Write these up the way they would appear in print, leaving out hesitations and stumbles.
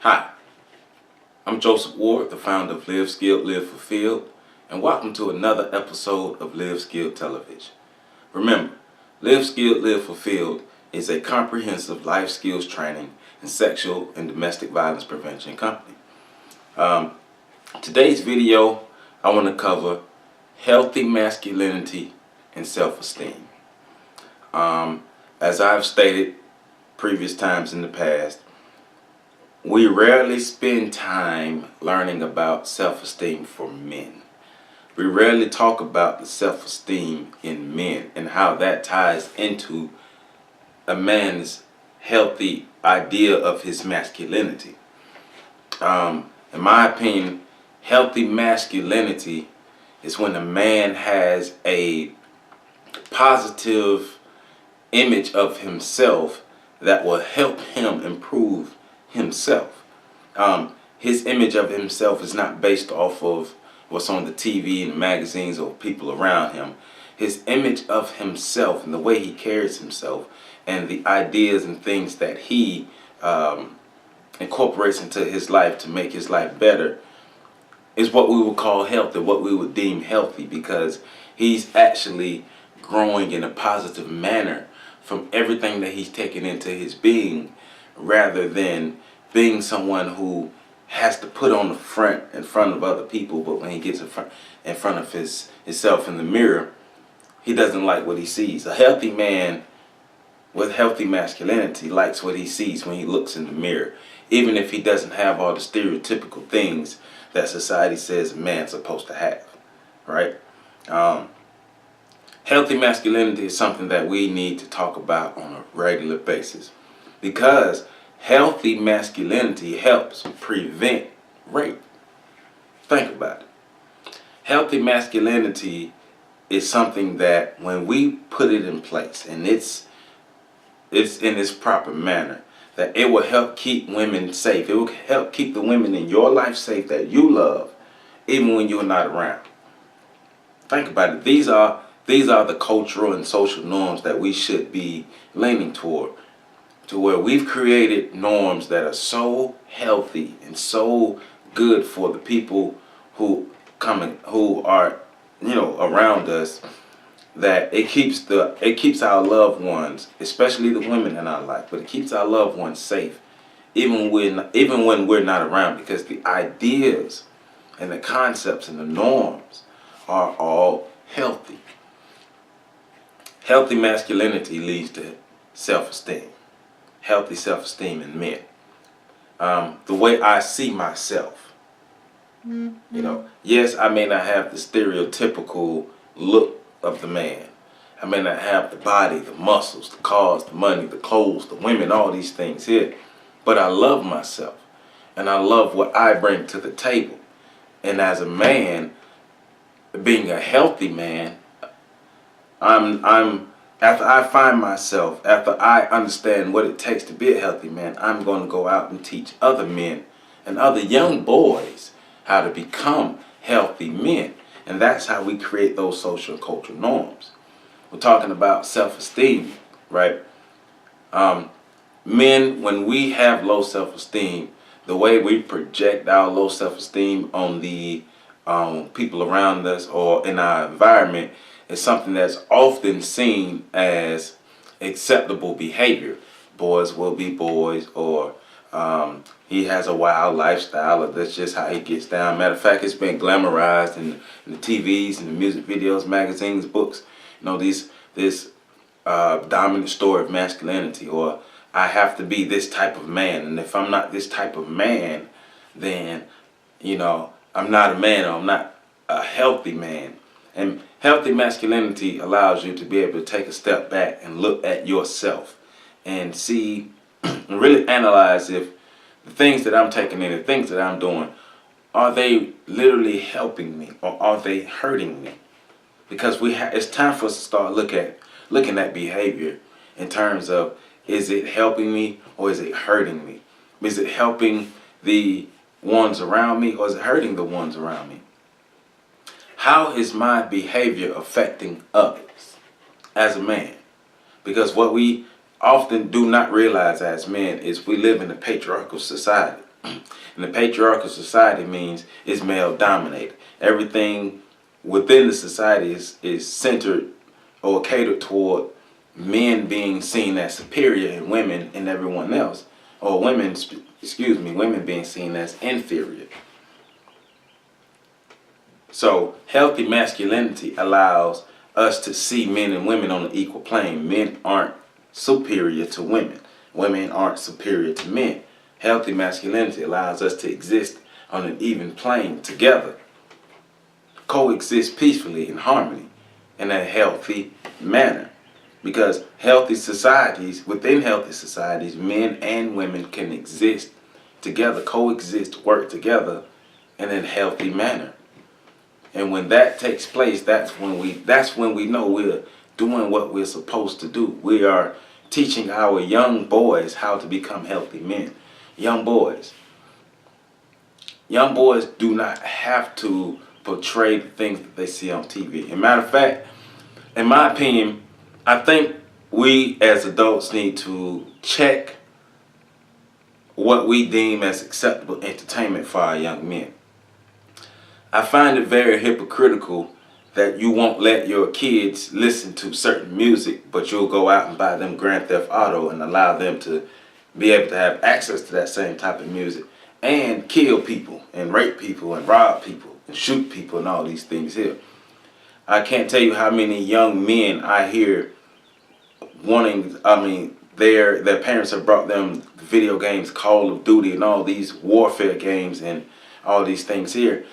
Hi, I'm Joseph Ward, the founder of Live Skilled, Live Fulfilled, and welcome to another episode of Live Skilled Television. Remember, Live Skilled, Live Fulfilled is a comprehensive life skills training and sexual and domestic violence prevention company. Today's video, I want to cover healthy masculinity and self-esteem. As I've stated previous times in the past, we rarely spend time learning about self-esteem for men. We rarely talk about the self-esteem in men and how that ties into a man's healthy idea of his masculinity. In my opinion, healthy masculinity is when a man has a positive image of himself that will help him improve himself. His image of himself is not based off of what's on the TV and the magazines or people around him. His image of himself and the way he carries himself and the ideas and things that he incorporates into his life to make his life better is what we would call healthy, what we would deem healthy, because he's actually growing in a positive manner from everything that he's taken into his being, rather than being someone who has to put on the front in front of other people, but when he gets in front of himself in the mirror, he doesn't like what he sees. A healthy man with healthy masculinity likes what he sees when he looks in the mirror, even if he doesn't have all the stereotypical things that society says a man's supposed to have, right? Healthy masculinity is something that we need to talk about on a regular basis, because healthy masculinity helps prevent rape. Think about it. Healthy masculinity is something that when we put it in place and it's in its proper manner, that it will help keep women safe. It will help keep the women in your life safe that you love, even when you're not around. Think about it. These are the cultural and social norms that we should be leaning toward, to where we've created norms that are so healthy and so good for the people who are around us, that it keeps our loved ones, especially the women in our life, but it keeps our loved ones safe even when we're not around, because the ideas and the concepts and the norms are all healthy. Healthy masculinity leads to self-esteem. Healthy self-esteem in men. The way I see myself. Yes, I may not have the stereotypical look of the man. I may not have the body, the muscles, the cars, the money, the clothes, the women, all these things here. But I love myself. And I love what I bring to the table. And as a man, being a healthy man, after I find myself, after I understand what it takes to be a healthy man, I'm going to go out and teach other men and other young boys how to become healthy men. And that's how we create those social and cultural norms. We're talking about self-esteem, right? Men, when we have low self-esteem, the way we project our low self-esteem on the people around us or in our environment is something that's often seen as acceptable behavior. Boys will be boys, or he has a wild lifestyle, or that's just how he gets down. Matter of fact, it's been glamorized in the TVs and the music videos, magazines, books. This dominant story of masculinity, or I have to be this type of man, and if I'm not this type of man, then I'm not a man, or I'm not a healthy man. And healthy masculinity allows you to be able to take a step back and look at yourself and see and really analyze if the things that I'm taking in, the things that I'm doing, are they literally helping me or are they hurting me? Because it's time for us to start looking at behavior in terms of, is it helping me or is it hurting me? Is it helping the ones around me or is it hurting the ones around me? How is my behavior affecting others as a man? Because what we often do not realize as men is we live in a patriarchal society. And the patriarchal society means it's male dominated. Everything within the society is centered or catered toward men being seen as superior and women and everyone else. Or women, women being seen as inferior. So healthy masculinity allows us to see men and women on an equal plane. Men aren't superior to women. Women aren't superior to men. Healthy masculinity allows us to exist on an even plane together, coexist peacefully in harmony in a healthy manner. Because within healthy societies, men and women can exist together, coexist, work together in a healthy manner. And when that takes place, that's when we know we're doing what we're supposed to do. We are teaching our young boys how to become healthy men. Young boys do not have to portray the things that they see on TV. As a matter of fact, in my opinion, I think we as adults need to check what we deem as acceptable entertainment for our young men. I find it very hypocritical that you won't let your kids listen to certain music, but you'll go out and buy them Grand Theft Auto and allow them to be able to have access to that same type of music and kill people and rape people and rob people and shoot people and all these things here. I can't tell you how many young men I hear their parents have brought them video games, Call of Duty and all these warfare games and all these things here.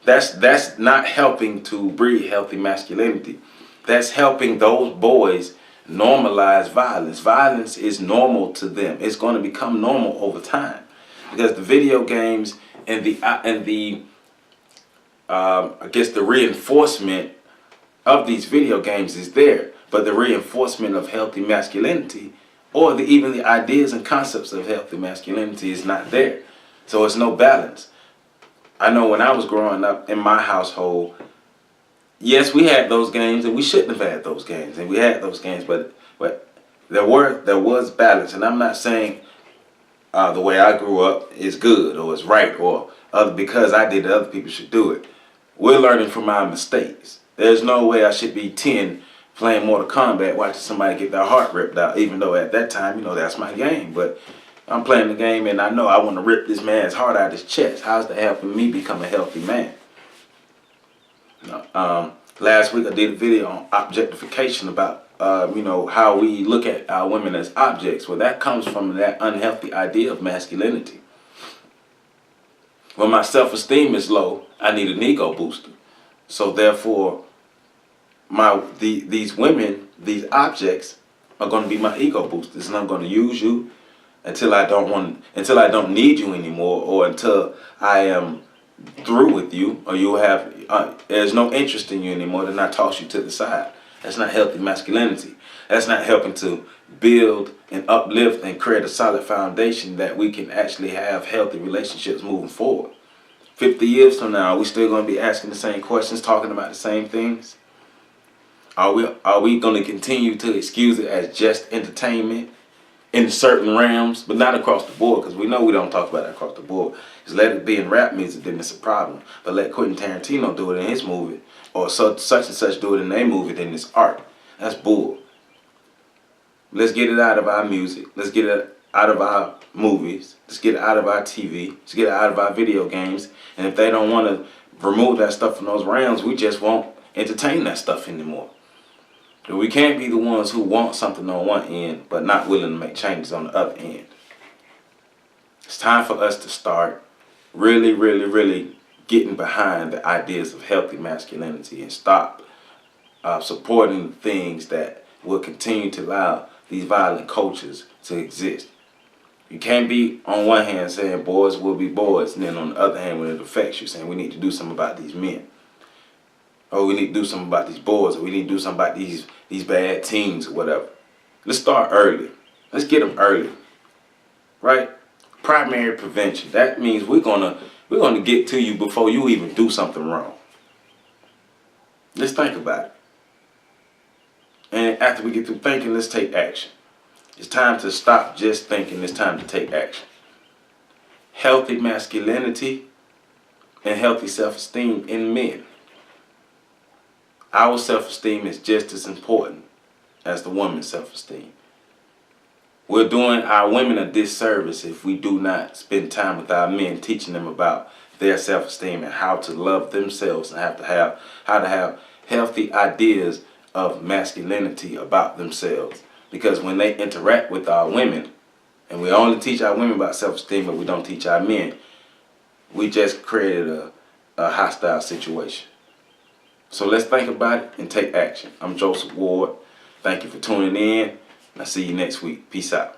That's not helping to breed healthy masculinity. That's helping those boys normalize violence. Violence is normal to them. It's going to become normal over time because the video games and the reinforcement of these video games is there, but the reinforcement of healthy masculinity or even the ideas and concepts of healthy masculinity is not there. So it's no balance. I know when I was growing up in my household, yes, we had those games and we shouldn't have had those games, and we had those games, but there was balance. And I'm not saying the way I grew up is good or is right or because I did it, other people should do it. We're learning from our mistakes. There's no way I should be 10 playing Mortal Kombat watching somebody get their heart ripped out, even though at that time, that's my game. But I'm playing the game and I know I want to rip this man's heart out of his chest. How's that helping me become a healthy man? Last week I did a video on objectification about, how we look at our women as objects. Well, that comes from that unhealthy idea of masculinity. When my self-esteem is low, I need an ego booster. So therefore, these women, these objects, are going to be my ego boosters, and I'm going to use you until I don't need you anymore, or until I am through with you, or there's no interest in you anymore. Then I toss you to the side. That's not healthy masculinity. That's not helping to build and uplift and create a solid foundation that we can actually have healthy relationships moving forward. 50 years from now, are we still going to be asking the same questions, talking about the same things? Are we going to continue to excuse it as just entertainment in certain realms, but not across the board? Because we know we don't talk about it across the board. Just let it be in rap music, then it's a problem. But let Quentin Tarantino do it in his movie, or such and such do it in their movie, then it's art. That's bull. Let's get it out of our music. Let's get it out of our movies. Let's get it out of our TV. Let's get it out of our video games. And if they don't want to remove that stuff from those realms, we just won't entertain that stuff anymore. We can't be the ones who want something on one end, but not willing to make changes on the other end. It's time for us to start really, really, really getting behind the ideas of healthy masculinity and stop supporting things that will continue to allow these violent cultures to exist. You can't be on one hand saying boys will be boys, and then on the other hand when it affects you saying we need to do something about these men. Or we need to do something about these boys, or we need to do something about these bad teens or whatever. Let's start early. Let's get them early. Right? Primary prevention. That means we're gonna get to you before you even do something wrong. Let's think about it. And after we get through thinking, let's take action. It's time to stop just thinking. It's time to take action. healthy masculinity and healthy self-esteem in men. Our self-esteem is just as important as the woman's self-esteem. We're doing our women a disservice if we do not spend time with our men teaching them about their self-esteem and how to love themselves and how to have healthy ideas of masculinity about themselves. Because when they interact with our women, and we only teach our women about self-esteem but we don't teach our men, we just created a hostile situation. So let's think about it and take action. I'm Joseph Ward. Thank you for tuning in, and I'll see you next week. Peace out.